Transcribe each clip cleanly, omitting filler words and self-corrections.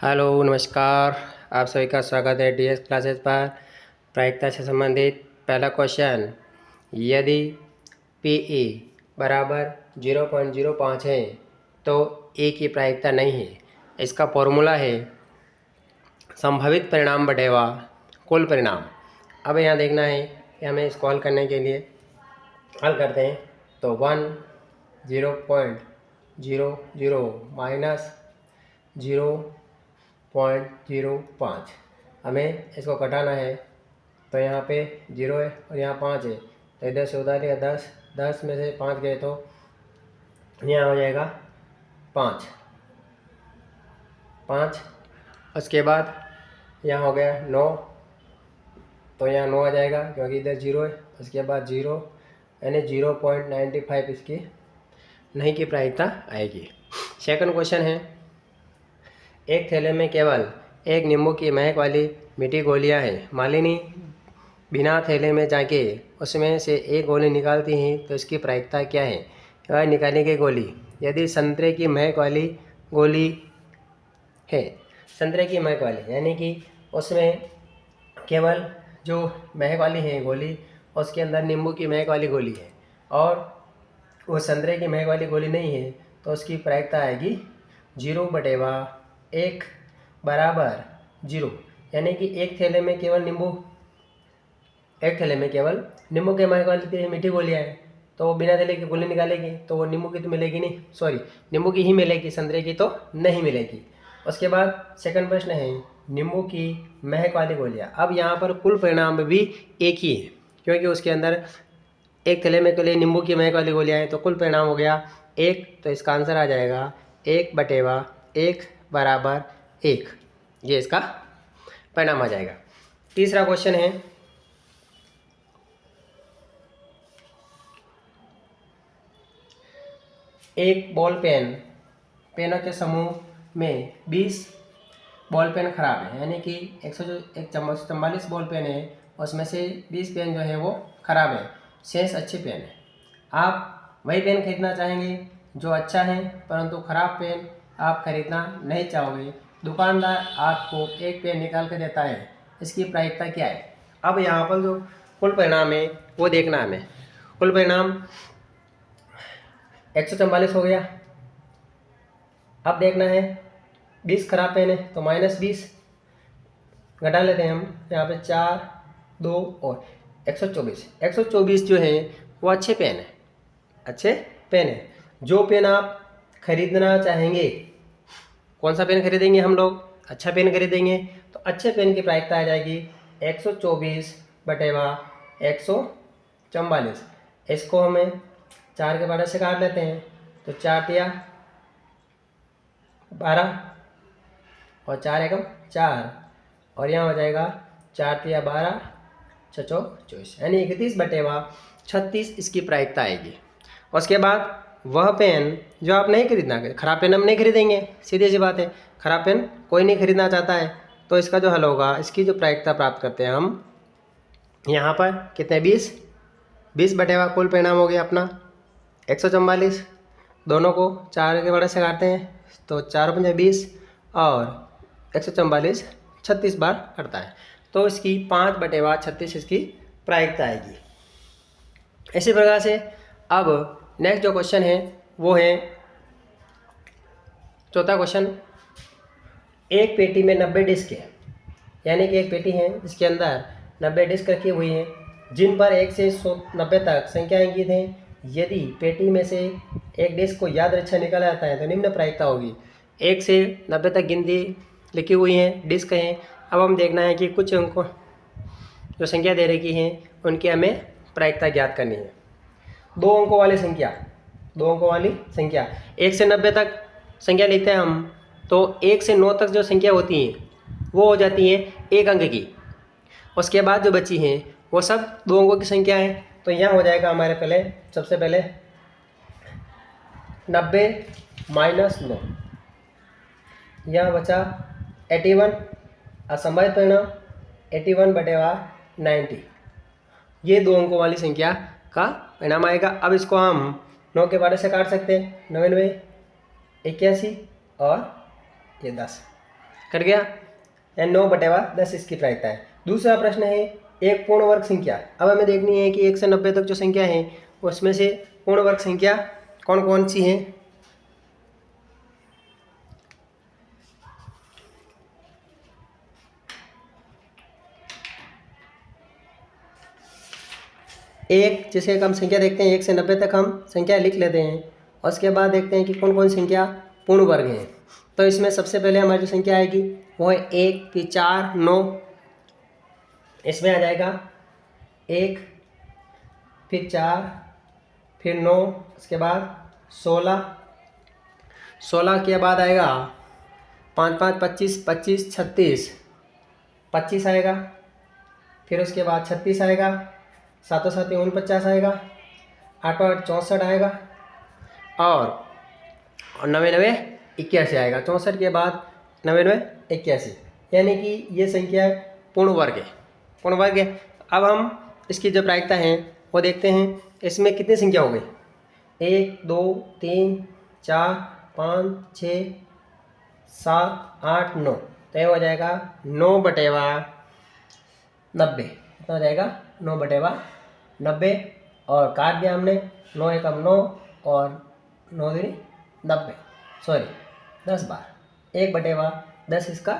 Hello नमस्कार, आप सभी का स्वागत है डीएस क्लासेस पर। प्रायिकता से संबंधित पहला क्वेश्चन, यदि PE बराबर 0.05 है तो ए की प्रायिकता नहीं है। इसका फॉर्मूला है संभावित परिणाम बटेवा कुल परिणाम। अब यहाँ देखना है कि हमें इसको हल करने के लिए हल करते हैं तो 0.00 माइनस 0.05 हमें इसको घटाना है। तो यहाँ पे 0 है और यहाँ 5 है, तो इधर से उधर लिया 10 में से 5 गए तो यहाँ हो जाएगा 5। उसके बाद यहाँ हो गया 9, तो यहाँ 9 आ जाएगा क्योंकि इधर 0 है। उसके बाद 0 यानी 0.95 इसकी नहीं की प्रायिकता आएगी। सेकंड क्वेश्चन है, एक थैले में केवल एक नींबू की महक वाली मीठी गोलियां हैं। मालिनी बिना थैले में जाके उसमें से एक गोली निकालती हैं तो इसकी प्रायिकता क्या है? वह निकाली गई गोली यदि संतरे की महक वाली गोली है, संतरे की महक वाली यानी कि उसमें केवल जो महक वाली है गोली, उसके अंदर नींबू की महक वाली गोली है और वो संतरे की महक वाली गोली नहीं है, तो उसकी प्रायिकता आएगी 0/1 बराबर 0। यानी कि एक थैले में केवल नींबू के महक वाली मीठी गोलियाँ हैं, तो वो बिना थैले की गोली निकालेगी तो वो नींबू की तो मिलेगी नहीं, सॉरी नींबू की ही मिलेगी, संतरे की तो नहीं मिलेगी। उसके बाद सेकंड प्रश्न है, नींबू की महक वाली गोलियाँ। अब यहाँ पर कुल परिणाम भी एक ही है क्योंकि उसके अंदर एक थैले में के लिए नींबू की महक वाली गोलियाँ हैं, तो कुल परिणाम हो गया 1। तो इसका आंसर आ जाएगा 1/1 बराबर 1, ये इसका परिणाम आ जाएगा। तीसरा क्वेश्चन है, एक बॉल पेनों के समूह में 20 बॉल पेन खराब है, यानी कि 144 बॉल पेन है, उसमें से 20 पेन जो है वो खराब है, शेष अच्छे पेन है। आप वही पेन खरीदना चाहेंगे जो अच्छा है, परंतु खराब पेन आप खरीदना नहीं चाहोगे। दुकानदार आपको एक पेन निकाल कर देता है, इसकी प्रायिकता क्या है? अब यहाँ पर जो कुल परिणाम है वो देखना हमें। कुल परिणाम 144 हो गया। अब देखना है 20 खराब पेन है तो -20 घटा लेते हैं हम, यहाँ पे 4 2 और 124 जो है वो अच्छे पेन है। जो पेन आप खरीदना चाहेंगे, कौन सा पेन खरीदेंगे हम लोग? अच्छा पेन खरीदेंगे, तो अच्छे पेन की प्रायिकता आ जाएगी 124/144। इसको हमें 4 के 12 से काट लेते हैं, तो 4 या 12 और 4 एकम 4, और यहाँ हो जाएगा 4 या 12 24, यानी 31/36 इसकी प्रायिकता आएगी। उसके बाद वह पेन जो आप नहीं खरीदना, खराब पेन हम नहीं खरीदेंगे, सीधी सी बात है, खराब पेन कोई नहीं खरीदना चाहता है, तो इसका जो हल होगा, इसकी जो प्रायिकता प्राप्त करते हैं हम यहाँ पर कितने 20/1 कुल परिणाम हो गया अपना 144। दोनों को 4 के बड़े से काटते हैं तो 4 × 20 और 144 36 बार करता है, तो इसकी 5/36 इसकी प्रायिकता आएगी। इसी प्रकार से अब नेक्स्ट जो क्वेश्चन है वो है चौथा क्वेश्चन, एक पेटी में 90 डिस्क है, यानी कि एक पेटी है जिसके अंदर 90 डिस्क रखी हुई हैं जिन पर 1 से 190 तक संख्या अंकित है। यदि पेटी में से एक डिस्क को यादृच्छा निकाला जाता है तो निम्न प्रायिकता होगी। 1 से 90 तक गिनती लिखी हुई हैं, डिस्क हैं। अब हम देखना है कि कुछ अंकों जो संख्या दे रखी हैं उनकी हमें प्रायिकता ज्ञात करनी है। 2 अंकों वाली संख्या 1 से 90 तक संख्या लिखते हैं हम, तो 1 से 9 तक जो संख्या होती हैं वो हो जाती हैं 1 अंक की। उसके बाद जो बची हैं वो सब 2 अंकों की संख्या है, तो यहाँ हो जाएगा हमारे सबसे पहले 90 - 9, यहाँ बचा 81, असंभावित परिणाम 81/90, ये 2 अंकों वाली संख्या का परिणाम आएगा। अब इसको हम 9 के 12 से काट सकते हैं, 99 81 और ये 10। कट गया। 9/10 इसकी प्रायिकता है। दूसरा प्रश्न है एक पूर्ण वर्ग संख्या। अब हमें देखनी है कि 1 से 90 तक जो संख्या है उसमें से पूर्ण वर्ग संख्या कौन कौन सी है। एक जैसे हम संख्या देखते हैं 1 से 90 तक हम संख्या लिख लेते हैं और उसके बाद देखते हैं कि कौन कौन संख्या पूर्ण वर्ग है। तो इसमें सबसे पहले हमारी जो संख्या आएगी वो है 1, फिर 4, 9। इसमें आ जाएगा 1, फिर 4, फिर 9, उसके बाद 16, 16 के बाद आएगा 5, 5, 25, 25, 36, 25 आएगा। फिर उसके बाद 36 आएगा, 7 7 49 आएगा, 8 8 64 आएगा और 9 9 81 आएगा। 64 के बाद 9 9 81, यानी कि ये संख्या पूर्ण वर्ग है, पूर्ण वर्ग है। अब हम इसकी जो प्रायिकता है वो देखते हैं। इसमें कितनी संख्या हो गई? 1 2 3 4 5 6 7 8 9। तो ये हो जाएगा 9/90। कितना हो जाएगा? 9/90। और काट दिया हमने, 9 एकम 9 और 9 दूनी 90, सॉरी 10 बार 1/10 इसका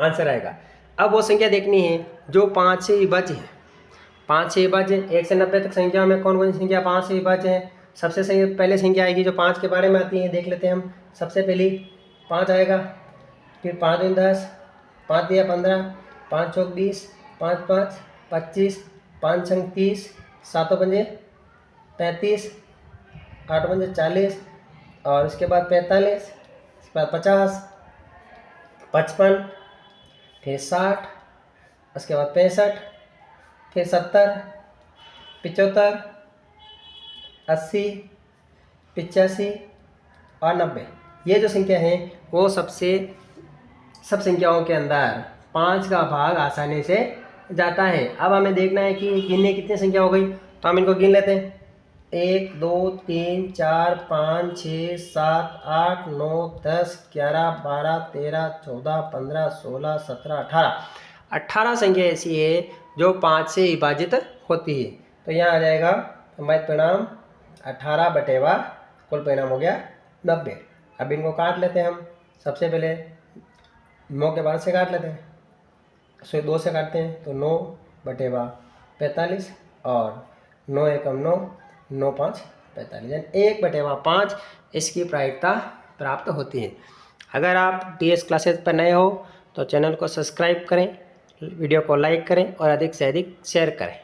आंसर आएगा। अब वो संख्या देखनी है जो 5 से विभाज्य है। 5 से विभाज्य 1 से 90 तक संख्या में कौन कौन सी संख्या 5 से विभाज्य है। सबसे सही पहले संख्या आएगी जो 5 के बारे में आती है, देख लेते हैं हम। सबसे पहली 5 आएगा, फिर 5 दूनी 10, 5 दिया 15, 5 चौक 20, 5 5 25, 5 छंग 30, 7 पंजे 35, 8 पंजे 40 और उसके बाद 45, उसके बाद 50, 55, फिर 60, उसके बाद 65, फिर 70, 75, 80, 85 और 90। ये जो संख्या है वो सब संख्याओं के अंदर 5 का भाग आसानी से जाता है। अब हमें देखना है कि गिनने कितनी संख्या हो गई, तो हम इनको गिन लेते हैं। 1 2 3 4 5 6 7 8 9 10 11 12 13 14 15 16 17 18 संख्या ऐसी है जो 5 से विभाजित होती है। तो यहाँ आ जाएगा हमारा परिणाम 18/, कुल परिणाम हो गया 90। अब इनको काट लेते हैं हम। सबसे पहले 9 के 12 से काट लेते हैं, 2 से काटते हैं तो 9/45 और 9 एकम 9, 9 5 45, यानी 1/5 इसकी प्रायिकता प्राप्त होती है। अगर आप DS क्लासेस पर नए हो तो चैनल को सब्सक्राइब करें, वीडियो को लाइक करें और अधिक से अधिक शेयर करें।